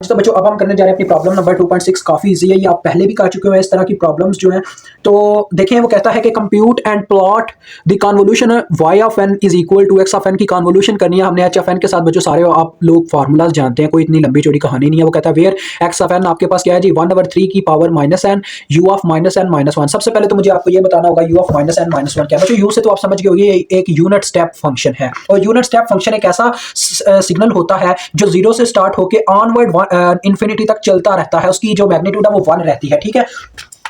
तो बच्चों अब हम करने जा रहे हैं अपनी प्रॉब्लम नंबर 2.6। काफी इजी है, ये आप पहले भी कर चुके हो इस तरह की प्रॉब्लम्स जो हैं। तो देखें, वो कहता है कि compute and plot the convolution y of n is equal to x of n की कन्वोल्यूशन करनी है हमने h ऑफ n के साथ। बच्चों सारे आप लोग फार्मूलाज जानते हैं, कोई इतनी लंबी चौड़ी कहानी नहीं है। वो कहता है वेयर x ऑफ n आपके पास क्या है जी, 1/3 की power minus n u of minus n minus 1। सबसे पहले तो मुझे आपको ये बताना होगा u of minus n minus 1 क्या है। बच्चों u से तो आप समझ गए होंगे, एक यूनिट स्टेप फंक्शन है, और यूनिट स्टेप फंक्शन एक ऐसा सिग्नल होता है जो जीरो से स्टार्ट होकर ऑनवर्ड इंफिनिटी तक चलता रहता है। उसकी जो मैग्नीट्यूड है वो 1 रहती है, ठीक है।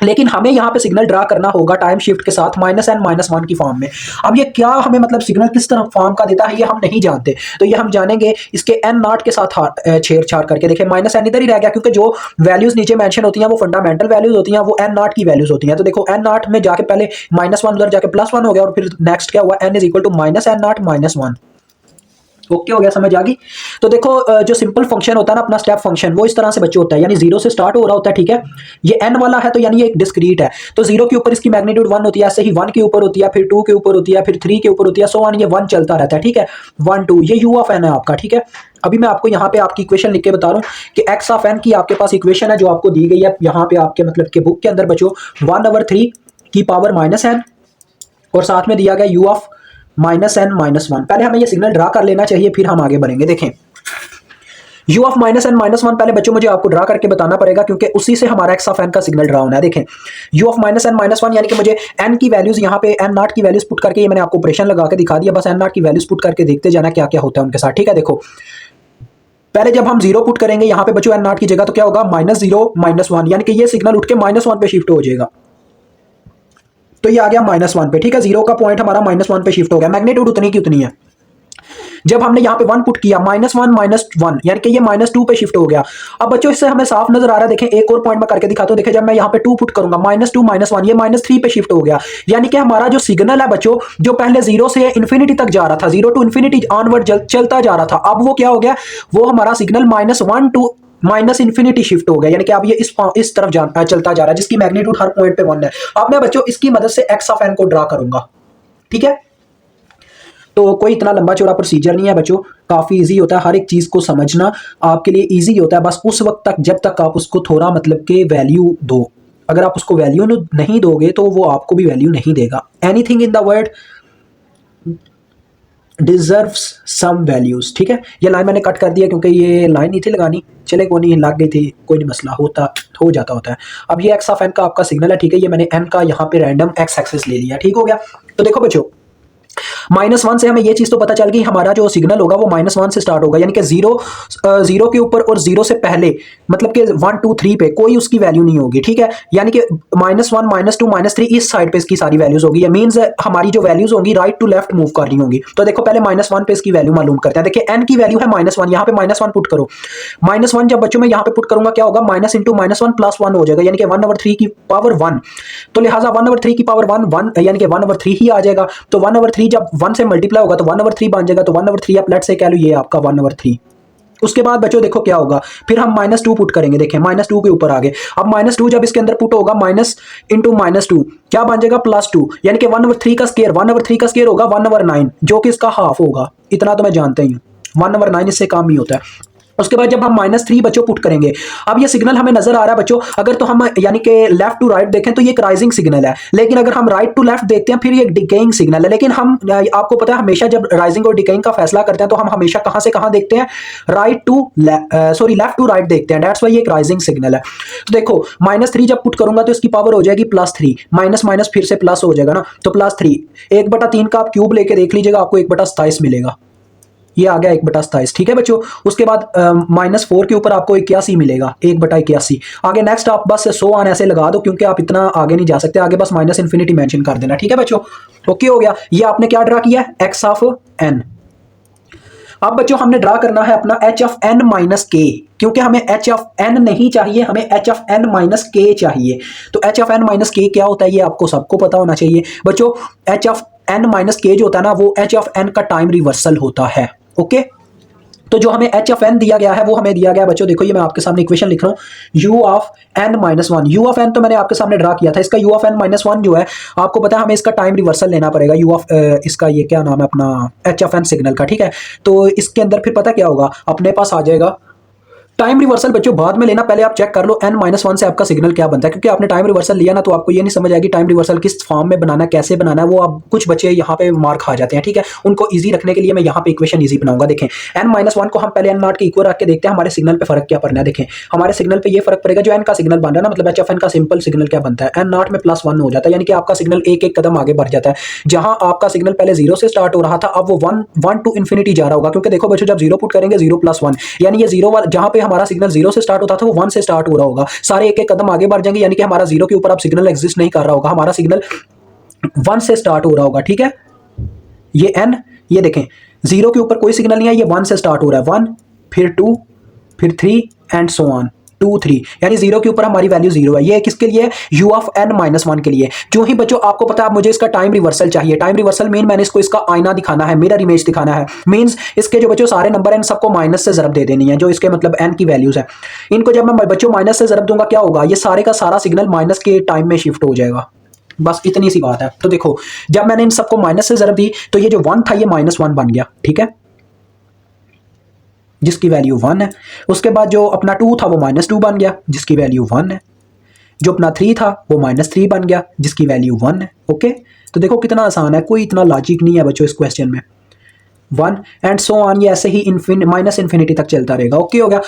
लेकिन हमें यहाँ पे सिग्नल ड्रा करना होगा टाइम शिफ्ट के साथ माइनस n माइनस 1 की फॉर्म में। अब ये क्या हमें मतलब सिग्नल किस तरह फॉर्म का देता है ये हम नहीं जानते, तो ये हम जानेंगे इसके n नॉट के साथ छेड़छाड़ करके। देखिए माइनस n इधर ही रह गया, क्योंकि जो वैल्यूज नीचे मेंशन होती हैं वो फंडामेंटल वैल्यूज होती हैं, वो n नॉट की वैल्यूज होती हैं। तो देखो n नॉट में जाके पहले माइनस 1 उधर जाके प्लस 1 हो गया, और फिर नेक्स्ट क्या हुआ, n is equal to minus n not minus 1। Okay हो गया, समझ आ गई। तो देखो जो सिंपल फंक्शन होता है ना अपना स्टेप फंक्शन, वो इस तरह से बच्चे होता है, यानी जीरो से स्टार्ट हो रहा होता है, ठीक है। ये n वाला है तो यानी ये एक डिस्क्रीट है, तो जीरो के ऊपर इसकी मैग्नीट्यूड 1 होती है, ऐसे ही 1 के ऊपर होती है, फिर 2 के ऊपर होती है, फिर 3 के ऊपर होती है, सो ऑन, ये 1 चलता रहता है, ठीक है। 1 2 ये u ऑफ n है आपका, ठीक है। अभी मैं आपको यहाँ पे आपकी इक्वेशन लिख के बता रहा हूँ कि x ऑफ n की आपके पास इक्वेशन है जो आपको दी गई है यहाँ पे आपके मतलब के बुक के अंदर बच्चों, 1/3 की पावर माइनस n, और साथ में दिया गया u of minus n minus 1। पहले हमें ये सिग्नल ड्रा कर लेना चाहिए, फिर हम आगे बढ़ेंगे। देखें u of minus n minus 1 पहले बच्चों मुझे आपको ड्रा करके बताना पड़ेगा, क्योंकि उसी से हमारा x ऑफ n का सिग्नल ड्रा होना है। देखें u of minus n minus 1 यानी कि मुझे n की वैल्यूज यहाँ पे n नॉट की वैल्यूज पुट करके, ये मैंने आपको ऑपरेशन लगा के दिखा दिया, बस n नॉट की वैल्यूज पुट करके देखते जाना क्या क्या होता है उनके साथ, ठीक है। देखो पहले जब हम जीरो पुट करेंगे यहाँ पे बच्चों n नॉट की जगह, तो क्या होगा, -0 -1, यानी कि ये सिग्नल उठ के -1 पे शिफ्ट हो जाएगा। तो ये आ गया -1 पे, ठीक है। जीरो का पॉइंट हमारा -1 पे शिफ्ट हो गया, मैग्नीट्यूड उतनी की उतनी है। जब हमने यहाँ पे 1 पुट किया, -1 यानी कि ये -2 पे शिफ्ट हो गया। अब बच्चों इससे हमें साफ नजर आ रहा है, देखें एक और पॉइंट मैं करके दिखाता हूँ। देखें जब मैं यहाँ पे 2 पुट करूंगा, -2 -1, ये -3 पे शिफ्ट हो गया। यानी कि हमारा जो सिग्नल है बच्चों, जो पहले जीरो से इंफिनिटी तक जा रहा था, जीरो टू इंफिनिटी ऑनवर्ड चलता जा रहा था, अब वो क्या हो गया, वो हमारा signal -1 to minus infinity shift हो गया, यानी कि अब ये इस तरफ चलता जा रहा है, जिसकी मैग्नीट्यूड हर पॉइंट पे 1 है। अब मैं बच्चों इसकी मदद से x ऑफ n को ड्रा करूंगा, ठीक है। तो कोई इतना लंबा चौड़ा प्रोसीजर नहीं है बच्चों, काफी इजी होता है, हर एक चीज को समझना आपके लिए इजी होता है, बस उस वक्त तक जब तक आप उसको थोड़ा मतलब के वैल्यू दो। अगर आप उसको वैल्यू नहीं दोगे तो वो आपको भी वैल्यू नहीं देगा। Anything in the world deserves some values, ठीक है। ये लाइन मैंने कट कर दिया क्योंकि ये लाइन नहीं थी लगानी, चले कोई नहीं, लग गई थी, कोई नहीं मसला, हो जाता होता है। अब ये x ऑफ n का आपका सिग्नल है, ठीक है। ये मैंने n का यहाँ पे रैंडम x एक्सिस ले लिया, ठीक हो गया। तो देखो बच्चों -1 से हमें ये चीज तो पता चल गई, हमारा जो सिग्नल होगा वो -1 से स्टार्ट होगा, यानी कि जीरो के ऊपर और जीरो से पहले मतलब कि 1 2 3 पे कोई उसकी वैल्यू नहीं होगी, ठीक है। यानी कि -1 -2 -3 इस साइड पे इसकी सारी वैल्यूज होगी। ये मींस हमारी जो वैल्यूज होंगी राइट टू लेफ्ट मूव कर रही होंगी। तो देखो पहले -1 पे इसकी वैल्यू मालूम करते हैं। देखिए n की वैल्यू है -1, यहाँ पे -1 पुट करो। -1 जब बच्चों मैं यहाँ पे पुट करूंगा क्या होगा, माइनस इंटू -1 +1 हो जाएगा, यानी कि 1/3 की पावर 1। तो लिहाजा 1/3 की पावर 1 यानी कि 1/3 ही आ जाएगा। तो 1/3 जब 1 से मल्टीप्लाई होगा तो 1/3 बन जाएगा। तो 1/3 आप लेट से कह लो ये आपका 1/3। उसके बाद बच्चों देखो क्या होगा, फिर हम -2 पुट करेंगे। देखें -2 के ऊपर आगे, अब -2 जब इसके अंदर पुट होगा, माइनस इंटू -2 क्या बन जाएगा, +2, यानी कि 1/3 का स्केयर, 1/3 का स्केयर होगा 1/9, जो कि इसका हाफ होगा। इतना तो मैं जानता ही हूँ, 1/9 इससे कम ही होता है। उसके बाद जब हम -3 बच्चों पुट करेंगे, अब ये सिग्नल हमें नजर आ रहा है बच्चों, अगर तो हम यानी कि लेफ्ट टू राइट देखें तो ये एक राइजिंग सिग्नल है, लेकिन अगर हम राइट टू लेफ्ट देखते हैं फिर ये एक डिकेइंग सिग्नल है। लेकिन हम आपको पता है हमेशा जब राइजिंग और डिकेइंग का फैसला करते हैं तो हम हमेशा कहां से कहां देखते हैं, लेफ्ट टू राइट देखते हैं। दैट्स वाई ये एक राइजिंग सिग्नल है। तो देखो -3 जब पुट करूंगा तो इसकी पावर हो जाएगी +3, माइनस माइनस फिर से प्लस हो जाएगा ना, तो +3, 1/3 का आप क्यूब लेके देख लीजिएगा, आपको 1/27 मिलेगा। ये आ गया 1/27, ठीक है बच्चों। उसके बाद -4 के ऊपर आपको 81 मिलेगा, 1/81। आगे नेक्स्ट आप बस 100 आन ऐसे लगा दो, क्योंकि आप इतना आगे नहीं जा सकते, आगे बस माइनस इन्फिनिटी मेंशन कर देना, ठीक है बच्चों। ओके हो गया। ये आपने क्या ड्रा किया है, x ऑफ n। अब बच्चों हमने ड्रा करना है अपना h of n minus k, क्योंकि हमें h ऑफ n नहीं चाहिए, हमें h of n minus k चाहिए। तो h of n minus k क्या होता है ये आपको सबको पता होना चाहिए बच्चों। h of n minus k जो होता है ना, वो h ऑफ n का टाइम रिवर्सल होता है। ओके, तो जो हमें h ऑफ n दिया गया है वो हमें दिया गया बच्चों, देखो ये मैं आपके सामने इक्वेशन लिख रहा हूँ, u of n minus 1। u of n तो मैंने आपके सामने ड्रा किया था, इसका u ऑफ n माइनस 1 जो है आपको पता है हमें इसका टाइम रिवर्सल लेना पड़ेगा, u ऑफ इसका ये क्या नाम है अपना h ऑफ n सिग्नल का, ठीक है। तो इसके अंदर फिर पता क्या होगा, अपने पास आ जाएगा टाइम रिवर्सल बच्चों बाद में लेना, पहले आप चेक कर लो n-1 से आपका सिग्नल क्या बनता है, क्योंकि आपने टाइम रिवर्सल लिया ना तो आपको ये नहीं समझ आएगी टाइम रिवर्सल किस फॉर्म में बनाना है, कैसे बनाना है। वो आप कुछ बच्चे यहाँ पे मार खा जाते हैं, ठीक है। उनको ईजी रखने के लिए मैं यहाँ पे इक्वेशन ईजी बनाऊंगा। देखें n-1 को हम पहले n0 के इक्वल रख के देखते हैं हमारे सिग्नल पे फर्क क्या पड़ना है। देखें हमारे सिग्नल पे ये फर्क पड़ेगा जो n का सिग्नल बन रहा है ना, मतलब HFN का सिंपल सिग्नल क्या बनता है, n0 में +1 हो जाता है, यानी कि आपका सिग्नल एक एक कदम आगे बढ़ जाता है। जहां आपका सिग्नल पहले 0 से स्टार्ट हो रहा था अब वो 1 टू इन्फिनिटी जा रहा होगा, क्योंकि देखो बच्चों जब 0 पुट करेंगे 0 + 1, यानी ये 0 वाला जहां पे हमारा सिग्नल 0 से स्टार्ट होता था वो 1 से स्टार्ट हो रहा होगा, सारे एक एक कदम आगे बढ़ जाएंगे, यानी कि हमारा 0 के ऊपर अब सिग्नल एग्जिस्ट नहीं कर रहा होगा, हमारा सिग्नल 1 से स्टार्ट हो रहा होगा, ठीक है। ये n, ये देखें 0 के ऊपर कोई सिग्नल नहीं है, ये 1 से स्टार्ट हो रहा है, 1 फिर 2 फिर 3 एंड सो ऑन 2 3, यानी 0 के ऊपर हमारी वैल्यू 0 है। ये किसके लिए, u ऑफ n-1 के लिए। जो ही बच्चों आपको पता है मुझे इसका टाइम रिवर्सल चाहिए, टाइम रिवर्सल मीन मैंने इसको इसका आईना दिखाना है, मिरर इमेज दिखाना है, मींस इसके जो बच्चों सारे नंबर हैं सबको माइनस से ज़रब दे देनी है, जो इसके मतलब n की वैल्यूज है इनको जब मैं बच्चों माइनस से ज़रब दूंगा क्या होगा, ये सारे का सारा सिग्नल माइनस के टाइम में शिफ्ट हो जाएगा, बस इतनी सी बात है। तो देखो जब मैंने इन सबको माइनस से ज़रब दी तो ये जो 1 था ये -1 बन गया, ठीक है, जिसकी वैल्यू 1 है। उसके बाद जो अपना 2 था वो -2 बन गया जिसकी वैल्यू 1 है। जो अपना 3 था वो -3 बन गया जिसकी वैल्यू 1 है। ओके, तो देखो कितना आसान है, कोई इतना लॉजिक नहीं है बच्चों इस क्वेश्चन में। 1 एंड सो ऑन, ये ऐसे ही -इन्फिनिटी तक चलता रहेगा। ओके हो गया।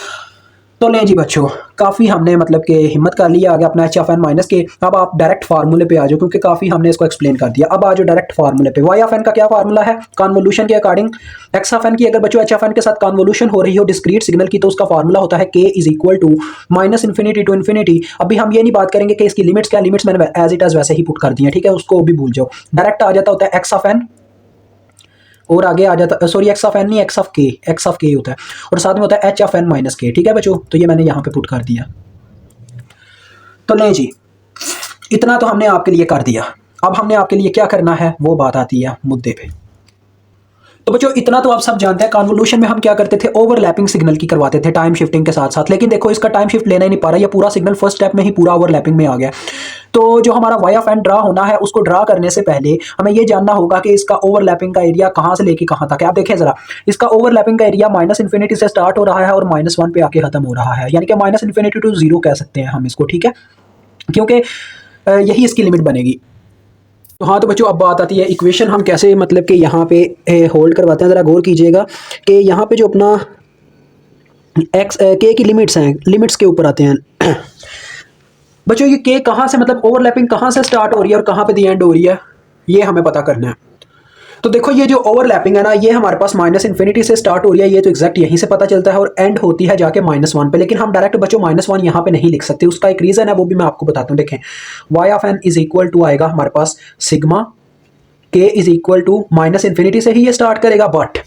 तो लें जी बच्चों, काफ़ी हमने मतलब कि हिम्मत कर लिया, आ गया अपना HFN माइनस के। अब आप डायरेक्ट फार्मूले पे आ जाओ, क्योंकि काफ़ी हमने इसको एक्सप्लेन कर दिया। अब आ जाओ डायरेक्ट फार्मूले पे। y ऑफ n का क्या फार्मूला है कन्वोल्यूशन के अकॉर्डिंग, x ऑफ n की अगर बच्चों HFN के साथ कन्वोल्यूशन हो रही हो डिस्क्रीट सिग्नल की तो उसका फार्मूला होता है k is equal to -minus infinity to infinity. अभी हम ये नहीं बात करेंगे कि इसकी लिमिट्स क्या, लिमिट्स मैंने एज इट एज वैसे ही पुट कर दी है, ठीक है, उसको भी भूल जाओ। डायरेक्ट आ जाता होता है x ऑफ n और आगे आ जाता, सॉरी x ऑफ n नहीं, x ऑफ k होता है, और साथ में होता है h of n minus k, ठीक है बच्चों। तो ये मैंने यहाँ पे पुट कर दिया। तो ले जी, इतना तो हमने आपके लिए कर दिया। अब हमने आपके लिए क्या करना है वो बात आती है मुद्दे पे। तो बच्चों इतना तो आप सब जानते हैं, कन्वोल्यूशन में हम क्या करते थे, ओवरलैपिंग सिग्नल की करवाते थे टाइम शिफ्टिंग के साथ साथ। लेकिन देखो इसका टाइम शिफ्ट लेना ही नहीं पा रहा, ये पूरा सिग्नल फर्स्ट स्टेप में ही पूरा ओवरलैपिंग में आ गया। तो जो हमारा y ऑफ n ड्रा होना है उसको ड्रा करने से पहले हमें ये जानना होगा कि इसका ओवरलैपिंग का एरिया कहाँ से लेके कहाँ तक है। आप देखें जरा, इसका ओवरलैपिंग का एरिया -इन्फिनिटी से स्टार्ट हो रहा है और -1 पे आके खत्म हो रहा है, यानी कि -इन्फिनिटी टू 0 कह सकते हैं हम इसको, ठीक है, क्योंकि यही इसकी लिमिट बनेगी। तो हाँ, तो बच्चों अब बात आती है इक्वेशन हम कैसे मतलब कि यहाँ पे होल्ड करवाते हैं। ज़रा गौर कीजिएगा कि यहाँ पे जो अपना एक्स के की लिमिट्स हैं, लिमिट्स के ऊपर आते हैं बच्चों। ये के कहाँ से मतलब ओवरलैपिंग कहाँ से स्टार्ट हो रही है और कहाँ पे दी एंड हो रही है, ये हमें पता करना है। तो देखो ये जो ओवरलैपिंग है ना, ये हमारे पास -इन्फिनिटी से स्टार्ट हो रही है, ये तो एग्जैक्ट यहीं से पता चलता है, और एंड होती है जाके -1 पे। लेकिन हम डायरेक्ट बच्चों -1 यहाँ पे नहीं लिख सकते, उसका एक रीज़न है, वो भी मैं आपको बताता हूँ। देखें y of n is equal to आएगा हमारे पास sigma k is equal to -infinity से ही ये स्टार्ट करेगा, बट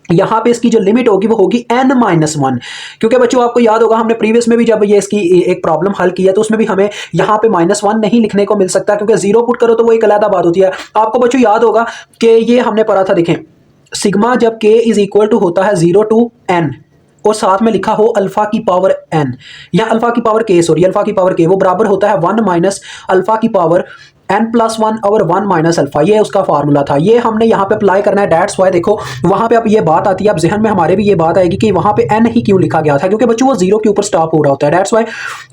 यहाँ पे इसकी जो लिमिट होगी वो होगी n-1, क्योंकि बच्चों आपको याद होगा हमने प्रीवियस में भी जब ये इसकी एक प्रॉब्लम हल किया तो उसमें भी हमें यहाँ पे -1 नहीं लिखने को मिल सकता, क्योंकि 0 पुट करो तो वो एक अलग बात होती है। आपको बच्चों याद होगा कि ये हमने पढ़ा था, देखें सिग्मा जब k इज इक्वल टू होता है 0 टू n और साथ में लिखा हो अल्फा की पावर n या अल्फा की पावर k, सॉरी अल्फा की पावर k, वो बराबर होता है 1 माइनस अल्फा की पावर n+1 और 1 माइनस अल्फा। ये उसका फार्मूला था, ये हमने यहाँ पे अप्लाई करना है। डेट्स वाई देखो वहाँ पे अब ये बात आती है, अब जहन में हमारे भी ये बात आएगी कि वहाँ पे n ही क्यों लिखा गया था, क्योंकि बच्चों वो 0 के ऊपर स्टॉप हो रहा होता है। डेट्स वाई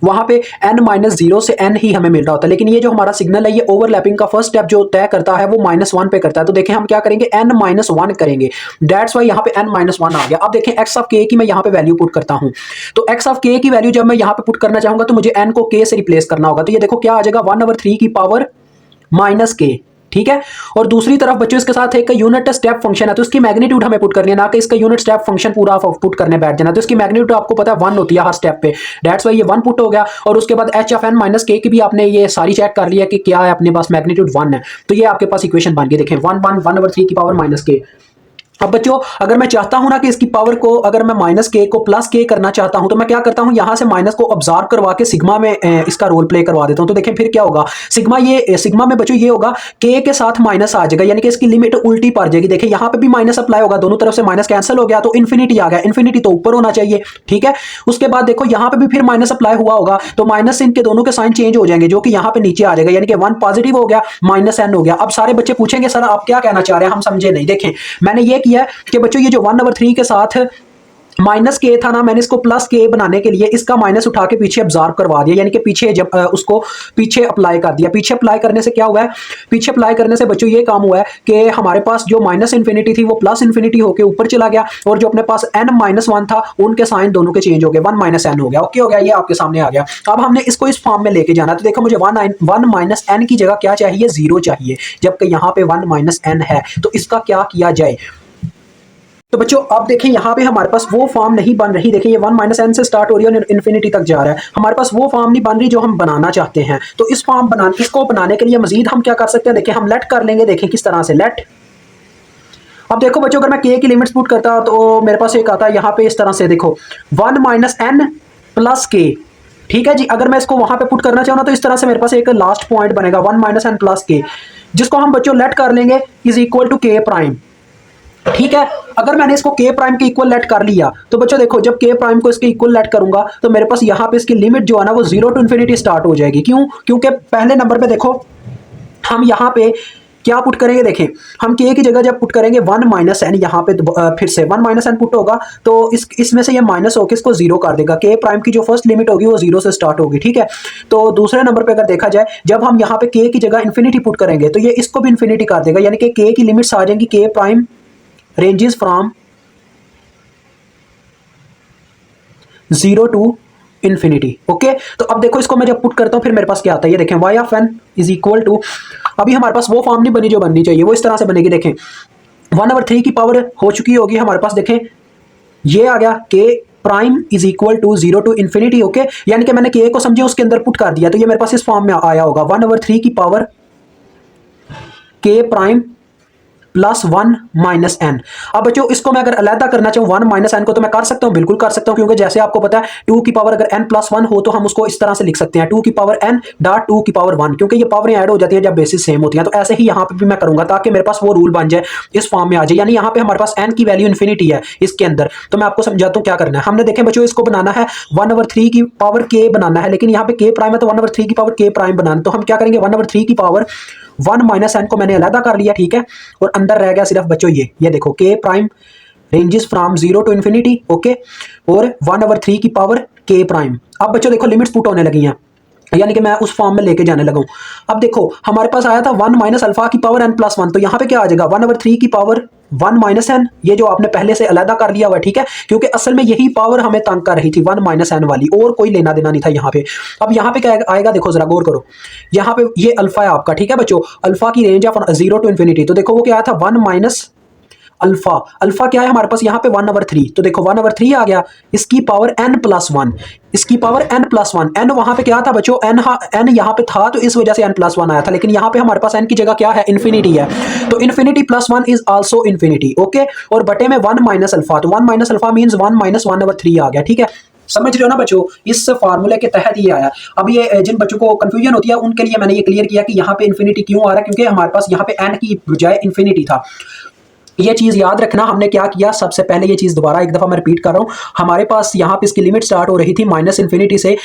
वहाँ पे n-0 से n ही हमें मिल रहा होता है। लेकिन ये जो हमारा सिग्नल है ये ओवरलैपिंग का फर्स्ट स्टेप जो तय करता है वो -1 पे करता है। तो देखें हम क्या करेंगे, n-1 करेंगे। डेट्स वाई यहाँ पे n-1 आ गया। अब देखें x ऑफ k की मैं यहाँ पे वैल्यू पुट करता हूँ, तो x ऑफ k की वैल्यू जब मैं यहाँ पे पुट करना चाहूंगा तो मुझे n को k से रिप्लेस करना होगा। तो ये देखो क्या आ जाएगा, 1/3 की पावर -k, ठीक है। और दूसरी तरफ बच्चों इसके साथ एक यूनिट स्टेप फंक्शन है, तो इसकी मैग्नीट्यूड हमें पुट करनी है, ना कि इसका यूनिट स्टेप फंक्शन पूरा पुट करने बैठ जाना। तो इसकी मैग्नीट्यूड आपको पता है 1 होती है हर स्टेप पे। डेट्स वाई ये 1 पुट हो गया, और उसके बाद h of n minus k की भी आपने ये सारी चेक कर लिया कि क्या है अपने पास, मैग्नीट्यूड 1 है। तो ये आपके पास इक्वेशन बन गई, देखें 1/3 की पावर -k। अब बच्चों अगर मैं चाहता हूं ना कि इसकी पावर को, अगर मैं -k को +k करना चाहता हूं तो मैं क्या करता हूं, यहां से माइनस को ऑब्जर्व करवा के सिग्मा में इसका रोल प्ले करवा देता हूं। तो देखें फिर क्या होगा, सिग्मा में बच्चों ये होगा k के साथ माइनस आ जाएगा, यानी कि इसकी लिमिट उल्टी पड़ जाएगी। देखिए यहां पे भी माइनस अप्लाई होगा, दोनों तरफ से माइनस कैंसिल हो गया तो इन्फिनिटी आ गया। इन्फिनिटी तो ऊपर होना चाहिए, ठीक है। उसके बाद देखो यहां पे भी फिर माइनस अप्लाई हुआ होगा तो माइनस इनके दोनों के साइन चेंज हो जाएंगे, जो कि यहां पे नीचे आ जाएगा, यानी कि 1 पॉजिटिव हो गया -n हो गया। अब सारे बच्चे पूछेंगे सर आप क्या कहना चाह रहे हैं, हम समझे नहीं। देखें मैंने ये किया कि बच्चों ये जो 1/3 के साथ माइनस के था ना, मैंने इसको प्लस के बनाने के लिए इसका माइनस उठा के पीछे ऑब्जॉर्व करवा दिया, यानी कि पीछे जब उसको पीछे अप्लाई कर दिया। पीछे अप्लाई करने से क्या हुआ है, पीछे अप्लाई करने से बच्चों ये काम हुआ है कि हमारे पास जो माइनस इन्फिनिटी थी वो प्लस इन्फिनिटी होकर ऊपर चला गया, और जो अपने पास n माइनस वन था उनके साइन दोनों के चेंज हो गए, वन माइनस एन हो गया। ओके हो गया, ये आपके सामने आ गया। अब हमने इसको इस फॉर्म में लेके जाना, तो देखो मुझे वन माइनस एन की जगह क्या चाहिए, जीरो चाहिए, जबकि यहाँ पे वन माइनस एन है। तो इसका क्या किया जाए, तो बच्चों अब देखें यहाँ पे हमारे पास वो फॉर्म नहीं बन रही। देखिए ये वन माइनस एन से स्टार्ट हो रही है और इन्फिनिटी तक जा रहा है, हमारे पास वो फॉर्म नहीं बन रही जो हम बनाना चाहते हैं। तो इस फॉर्म इसको बनाने के लिए मजीद हम क्या कर सकते हैं, देखिए हम लेट कर लेंगे। देखें किस तरह से लेट, अब देखो बच्चों अगर मैं के की लिमिट्स पुट करता तो मेरे पास एक आता है यहाँ पे इस तरह से, देखो वन माइनस एन प्लस के, ठीक है जी। अगर मैं इसको वहां पे पुट करना चाहूँ ना तो इस तरह से मेरे पास एक लास्ट पॉइंट बनेगा वन माइनस एन प्लस के, जिसको हम बच्चों लेट कर लेंगे इज इक्वल टू के प्राइम, ठीक है। अगर मैंने इसको के प्राइम के इक्वल लेट कर लिया तो बच्चों देखो जब के प्राइम को इसके इक्वल लेट करूंगा तो मेरे पास यहाँ पे इसकी लिमिट जो है ना वो जीरो टू इन्फिनिटी स्टार्ट हो जाएगी। क्यों, क्योंकि पहले नंबर पे देखो हम यहाँ पे क्या पुट करेंगे, देखें हम के की जगह जब पुट करेंगे वन माइनस एन, यहाँ पे फिर से वन माइनस एन पुट होगा तो इसमें से ये माइनस होकर इसको जीरो कर देगा। के प्राइम की जो फर्स्ट लिमिट होगी वो जीरो से स्टार्ट होगी, ठीक है। तो दूसरे नंबर पे अगर देखा जाए जब हम यहाँ पे के की जगह इन्फिनिटी पुट करेंगे तो ये इसको भी इन्फिनिटी कर देगा, यानी कि के की लिमिट्स आ जाएंगी K prime ranges from zero to infinity. Okay, तो अब देखो इसको मैं जब पुट करता हूं फिर मेरे पास क्या आता है, ये देखें Y of N is equal to, अभी हमारे पास वो फॉर्म नहीं बनी जो बननी चाहिए, वो इस तरह से बनेगी। देखें 1/3 की पावर हो चुकी होगी हमारे पास, देखें ये आ गया K prime is equal to zero to infinity. Okay, यानी कि मैंने के को समझे उसके अंदर पुट कर दिया तो ये मेरे पास इस फॉर्म में आया होगा 1/3 की power K prime plus one minus N. अब बच्चों इसको मैं अगर अलग करना चाहूँ वन माइनस एन को तो मैं कर सकता हूँ, बिल्कुल कर सकता हूँ, क्योंकि जैसे आपको पता है टू की पावर अगर एन प्लस वन हो तो हम उसको इस तरह से लिख सकते हैं टू की पावर एन डॉट टू की पावर वन, क्योंकि ये पावरें ऐड हो जाती है जब बेसिस सेम होती हैं। तो ऐसे ही यहाँ पे भी मैं करूंगा ताकि मेरे पास वो रूल बन जाए, इस फॉर्म में आ जाए। यानी यहाँ पे हमारे पास एन की वैल्यू इन्फिनिटी है इसके अंदर, तो मैं आपको समझाता हूँ क्या करना है। हमने देखें बच्चों इसको बनाना है 1/3 की पावर के बनाना है, लेकिन यहाँ पे के प्राइम है तो 1/3 की पावर के प्राइम बनाना, तो हम क्या करेंगे 1/3 की पावर वन माइनस एन को मैंने अलग कर लिया, ठीक है, और अंदर रह गया सिर्फ बच्चों ये देखो K prime ranges from zero to infinity. Okay, और 1/3 की पावर के प्राइम। अब बच्चों देखो लिमिट्स पुट होने लगी हैं, यानी कि मैं उस फॉर्म में लेके जाने लगा हूं। अब देखो हमारे पास आया था वन माइनस अल्फा की पावर एन प्लस वन, तो यहाँ पे क्या आ जाएगा 1/3 की पावर वन माइनस एन, ये जो आपने पहले से अलग कर लिया हुआ, ठीक है, क्योंकि असल में यही पावर हमें तंग कर रही थी वन माइनस एन वाली, और कोई लेना देना नहीं था यहाँ पे। अब यहाँ पे क्या आएगा, देखो जरा गौर करो, यहाँ पे ये अल्फा है आपका, ठीक है बच्चों, अल्फा की range of zero to infinity, तो देखो वो क्या आया था वन माइनस अल्फा, अल्फा क्या है हमारे पास यहाँ पे 1/3, तो देखो 1/3 आ गया, इसकी पावर n प्लस वन, इसकी power n plus one, n वहां पे क्या था बच्चों, n यहाँ पे था तो इस वजह से n प्लस वन आया था, लेकिन यहाँ पे हमारे पास n की जगह क्या है, इन्फिनिटी है, तो infinity plus one is also infinity. Okay, और बटे में वन माइनस अल्फा, तो one minus alpha means one minus 1/3 आ गया, ठीक है। समझ रहे हो ना बच्चों, इस फार्मूले के तहत ये आया। अब ये जिन बच्चों को कंफ्यूजन होती है उनके लिए मैंने ये क्लियर किया कि यहाँ पे इन्फिनिटी क्यों आ रहा है, क्योंकि हमारे पास यहाँ पे n की बजाय इन्फिनिटी था। ये चीज याद रखना, हमने क्या किया, सबसे पहले ये चीज दोबारा एक दफा मैं रिपीट कर रहा हूं, हमारे पास यहाँ पे इसकी लिमिट स्टार्ट हो रही थी माइनस इन्फिनिटी से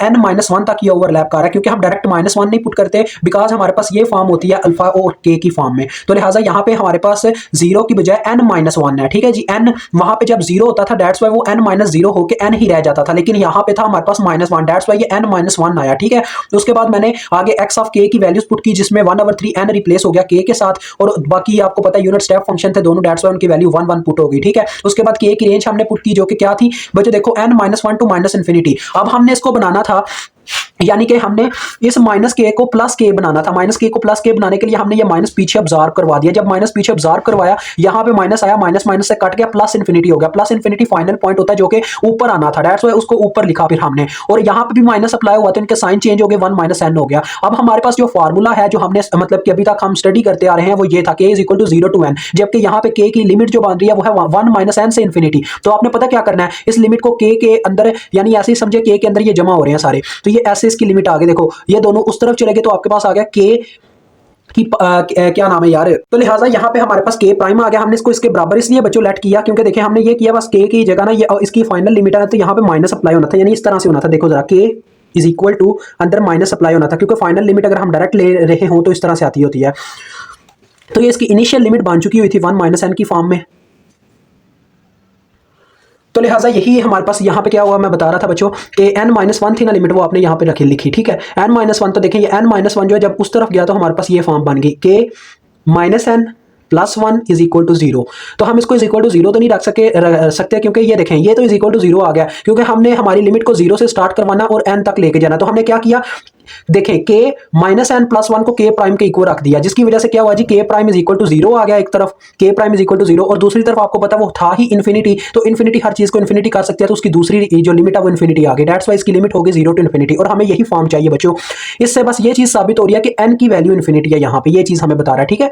n माइनस वन तक ये ओवरलैप कर रहा है, क्योंकि हम डायरेक्ट माइनस वन नहीं पुट करते, बिकॉज हमारे पास ये फॉर्म होती है अल्फा और के की फॉर्म में, तो लिहाजा यहाँ पे हमारे पास जीरो की बजाय n माइनस वन है, ठीक है जी। n वहां पे जब जीरो होता था दैट्स वाई वो n माइनस जीरो होकर n ही रह जाता था, लेकिन यहाँ पे था हमारे पास माइनस वन, दैट्स वाई ये n माइनस वन आया, ठीक है। उसके बाद मैंने आगे x ऑफ k की वैल्यूज पुट की, जिसमें 1/3 n रिप्लेस हो गया k के साथ, और बाकी आपको पता है यूनिट स्टेप फंक्शन थे दोनों, दैट्स वाई की वैल्यू 1 1 पुट होगी, ठीक है। उसके बाद के की रेंज हमने पुट की जो कि क्या थी बच्चों, देखो n minus one two minus infinity. अब हमने इसको बनाना था, यानी कि हमने इस माइनस के को प्लस के बनाना था, माइनस के को प्लस के बनाने के लिए हमने ये माइनस पीछे ऑब्जर्व करवा दिया। जब माइनस पीछे ऑब्जर्व करवाया, यहाँ पे माइनस आया, माइनस माइनस से कट गया, प्लस इन्फिनिटी हो गया। प्लस इन्फिनिटी फाइनल पॉइंट होता है जो कि ऊपर आना था, दैट्स वाई उसको ऊपर लिखा फिर हमने, और यहाँ पे भी माइनस अप्लाई हुआ तो इनके साइन चेंज हो गए, वन माइनस एन हो गया। अब हमारे पास जो फार्मूला है जो हमने मतलब कि अभी तक हम स्टडी करते आ रहे हैं वो ये था K is equal to zero to N, जबकि यहाँ पे के की लिमिट जो बन रही है वो है वन माइनस एन से इन्फिनिटी। तो आपने पता क्या करना है, इस लिमिट को के अंदर, यानी ऐसे ही समझे के अंदर ये जमा हो रहे हैं सारे, तो ये ऐसे इसकी लिमिट आ गई, देखो ये दोनों उस तरफ चले गए तो आपके पास आ गया के की क्या नाम है यार, तो लिहाजा यहाँ पे हमारे पास के प्राइम आ गया। हमने इसको इसके बराबर इसलिए बच्चों लेट किया क्योंकि देखिए हमने ये किया बस के की जगह ना ये इसकी फाइनल लिमिट है, तो यहाँ पे माइनस अप्लाई होना था, यानी इस तरह से होना था, देखो जरा के इज इक्वल टू अंदर माइनस अप्लाई होना था, क्योंकि फाइनल लिमिट अगर हम डायरेक्ट ले रहे हो तो इस तरह से आती होती है। तो ये इसकी इनिशियल लिमिट बन चुकी हुई थी वन माइनस एन की फॉर्म में, तो लिहाजा यही हमारे पास यहाँ पे क्या हुआ, मैं बता रहा था बच्चों कि n-1 थी ना लिमिट, वो आपने यहाँ पे रखी लिखी, ठीक है। n-1 तो देखें ये n-1 जो है जब उस तरफ गया तो हमारे पास ये फॉर्म बन गई k -n+1 is equal to 0। तो हम इसको इज इक्वल टू 0 तो नहीं रख सकते क्योंकि ये देखें ये तो इज इक्वल टू 0 आ गया, क्योंकि हमने हमारी लिमिट को 0 से स्टार्ट करवाना और n तक लेके जाना। तो हमने क्या किया, देखें k -n+1 को k प्राइम के इक्वल रख दिया, जिसकी वजह से क्या हुआ जी, k prime is equal to 0 आ गया एक तरफ, k prime is equal to 0, और दूसरी तरफ आपको पता वो था ही इन्फिनिटी, तो इन्फिनिटी हर चीज को इन्फिनिटी कर सकते हैं, तो उसकी दूसरी जो लिमिट है वो इन्फिनिटी आ गई। दैट्स वाई इसकी लिमिट होगी 0 टू इन्फिनिटी, और हमें यही फॉर्म चाहिए बच्चों। इससे बस ये चीज साबित हो रही है कि n की वैल्यू इन्फिनिटी है, यहाँ पे ये चीज हमें बता रहा है, ठीक है।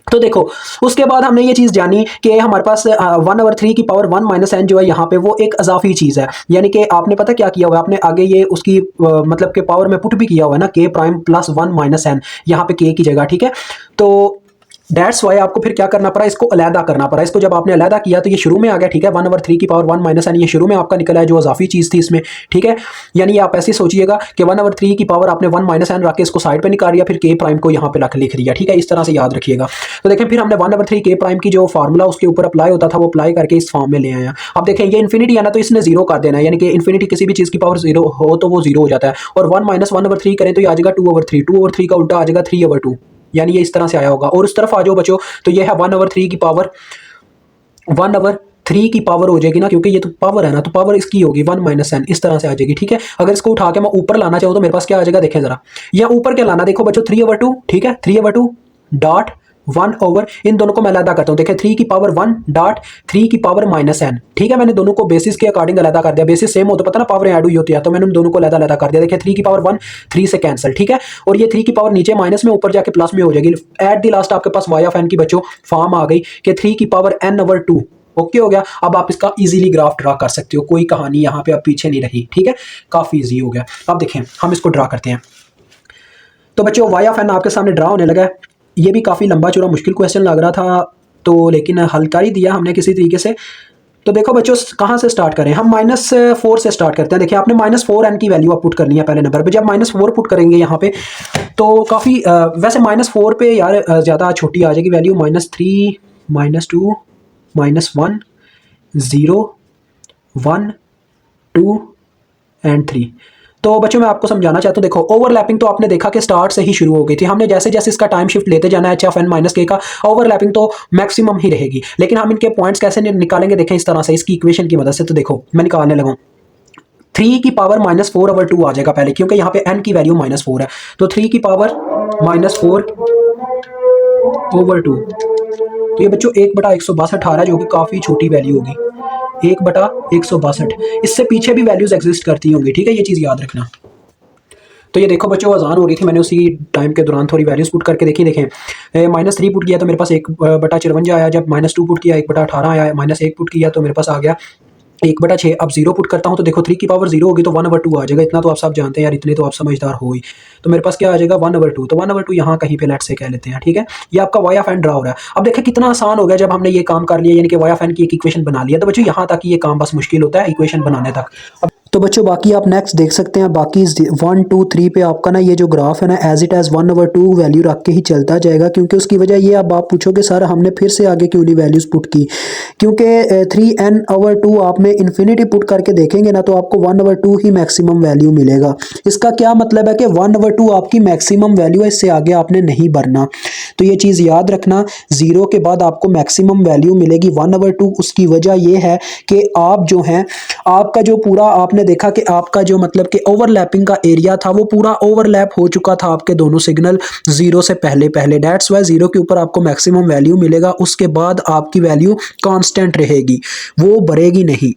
तो देखो उसके बाद हमने ये चीज़ जानी कि हमारे पास 1/3 की पावर 1 - n जो है यहाँ पे वो एक अजाफी चीज़ है, यानी कि आपने पता क्या किया हुआ है, आपने आगे ये उसकी मतलब के पावर में पुट भी किया हुआ है ना, k प्राइम प्लस 1 - n यहाँ पे k की जगह, ठीक है। तो दैट्स वाई आपको फिर क्या करना पड़ा, इसको अलहदा करना पड़ा। इसको जब आपने अलहदा किया तो ये शुरू में आ गया, ठीक है। 1/3 की पावर 1 - n ये शुरू में आपका निकला है जो अजाफी चीज़ थी इसमें, ठीक है। यानी आप ऐसे सोचिएगा कि 1/3 की पावर आपने 1 - n रख के इसको साइड पे निकाल लिया, फिर k प्राइम को यहाँ पे लिख दिया, ठीक है। इस तरह से याद रखिएगा। तो देखें फिर हमने 1/3 k प्राइम की जो फार्मूला उसके ऊपर अप्लाई होता था वो अप्लाई करके इस फॉर्म में ले आया। अब देखें ये इन्फिनिटी है ना, तो इसने 0 कर देना है, यानी कि इन्फिनिटी किसी भी चीज़ की पावर 0 हो तो वो 0 हो जाता है, और 1 - 1/3 करें तो ये आ जाएगा 2/3, 2/3 का उल्टा आ जाएगा 3/2, यानी ये इस तरह से आया होगा। और उस तरफ आ जाओ बच्चों, तो ये है 1/3 की पावर 1/3 की पावर हो जाएगी ना, क्योंकि ये तो पावर है ना, तो पावर इसकी होगी 1 - n, इस तरह से आ जाएगी, ठीक है। अगर इसको उठा के मैं ऊपर लाना चाहूँ तो मेरे पास क्या आ जाएगा, देखें जरा, या ऊपर क्या लाना, देखो बच्चों 3/2, ठीक है, 3/2 डॉट 1 ओवर, इन दोनों को मैं अलहदा करता हूँ, देखें 3 की पावर 1 डॉट 3 की पावर -n, ठीक है। मैंने दोनों को बेसिस के अकॉर्डिंग अलहदा कर दिया, बेसिस सेम हो तो पता ना पावर ऐड हुई होती है, तो मैंने उन दोनों को अलहदा कर दिया। देखिए 3 की पावर 1 3 से कैंसिल, ठीक है, और ये 3 की पावर नीचे माइनस में ऊपर जाके प्लस में हो जाएगी। एट दी लास्ट आपके पास y ऑफ n की बच्चों फॉर्म आ गई कि 3 की पावर n/2, ओके हो गया। अब आप इसका इजीली ग्राफ ड्रा कर सकते हो, कोई कहानी यहाँ पे अब पीछे नहीं रही, ठीक है, काफ़ी इजी हो गया। अब देखें हम इसको ड्रा करते हैं। तो बच्चों y ऑफ n आपके सामने ड्रा होने लगा है। ये भी काफ़ी लंबा चौड़ा मुश्किल क्वेश्चन लग रहा था, तो लेकिन हल कर ही दिया हमने किसी तरीके से। तो देखो बच्चों कहाँ से स्टार्ट करें, हम -4 से स्टार्ट करते हैं। देखिए आपने -4n की वैल्यू आप पुट करनी है पहले नंबर पे। जब -4 पुट करेंगे यहाँ पे तो काफ़ी वैसे -4 पे यार ज़्यादा छोटी आ जाएगी वैल्यू, -3 -2 -1 0 1 2 एंड 3। तो बच्चों मैं आपको समझाना चाहता हूँ, देखो ओवरलैपिंग तो आपने देखा कि स्टार्ट से ही शुरू हो गई थी, हमने जैसे जैसे इसका टाइम शिफ्ट लेते जाना है h ऑफ n - k का, ओवरलैपिंग तो मैक्सिमम ही रहेगी। लेकिन हम इनके पॉइंट्स कैसे निकालेंगे, देखें इस तरह से इसकी इक्वेशन की मदद से। तो देखो मैं निकालने लगा, 3 की पावर -4/2 आ जाएगा पहले, क्योंकि यहाँ पे n की वैल्यू -4 है, तो 3 की पावर -4/2, तो ये बच्चों 1/162 आ रहा है, जो कि काफ़ी छोटी वैल्यू होगी, 1/162। इससे पीछे भी वैल्यूज एग्जिस्ट करती होंगी, ठीक है, ये चीज़ याद रखना। तो ये देखो बच्चों अजान हो रही थी, मैंने उसी टाइम के दौरान थोड़ी वैल्यूज पुट करके देखी। देखें -3 पुट किया तो मेरे पास 1/54 आया, जब -2 पुट किया 1/18 आया, -1 पुट किया तो मेरे पास आ गया 1/6। अब 0 पुट करता हूँ तो देखो 3 की पावर 0 होगी तो 1/2 आ जाएगा। इतना तो आप सब जानते हैं यार, इतने तो आप समझदार हो ही। तो मेरे पास क्या आ जाएगा 1/2, तो 1/2 यहाँ कहीं पे लेट से कह लेते हैं, ठीक है। ये आपका y ऑफ n ड्रा हो रहा है। अब देखिए कितना आसान हो गया जब हमने ये काम कर लिया, यानी कि y ऑफ n की एक इक्वेशन बना लिया। तो बच्चों यहाँ तक ये काम बस मुश्किल होता है इक्वेशन बनाने तक। अब तो बच्चों बाकी आप नेक्स्ट देख सकते हैं, बाकी 1 2 3 पे आपका ना ये जो ग्राफ है ना एज इट एज 1/2 वैल्यू रख के ही चलता जाएगा, क्योंकि उसकी वजह ये अब आप पूछोगे सर हमने फिर से आगे क्यों नहीं वैल्यूज पुट की, क्योंकि 3n/2 आप में इन्फिनिटी पुट करके देखेंगे ना तो आपको 1/2 ही मैक्सिमम वैल्यू मिलेगा। इसका क्या मतलब है कि 1/2 आपकी मैक्सिमम वैल्यू है, इससे आगे आपने नहीं बढ़ना। तो ये चीज़ याद रखना, 0 के बाद आपको मैक्सिमम वैल्यू मिलेगी 1/2। उसकी वजह यह है कि आप जो हैं आपका जो पूरा आपने देखा कि आपका जो मतलब कि ओवरलैपिंग का एरिया था वो पूरा ओवरलैप हो चुका था आपके दोनों सिग्नल 0 से पहले। दैट्स वाई 0 के ऊपर आपको मैक्सिमम वैल्यू मिलेगा, उसके बाद आपकी वैल्यू कांस्टेंट रहेगी, वो बढ़ेगी नहीं।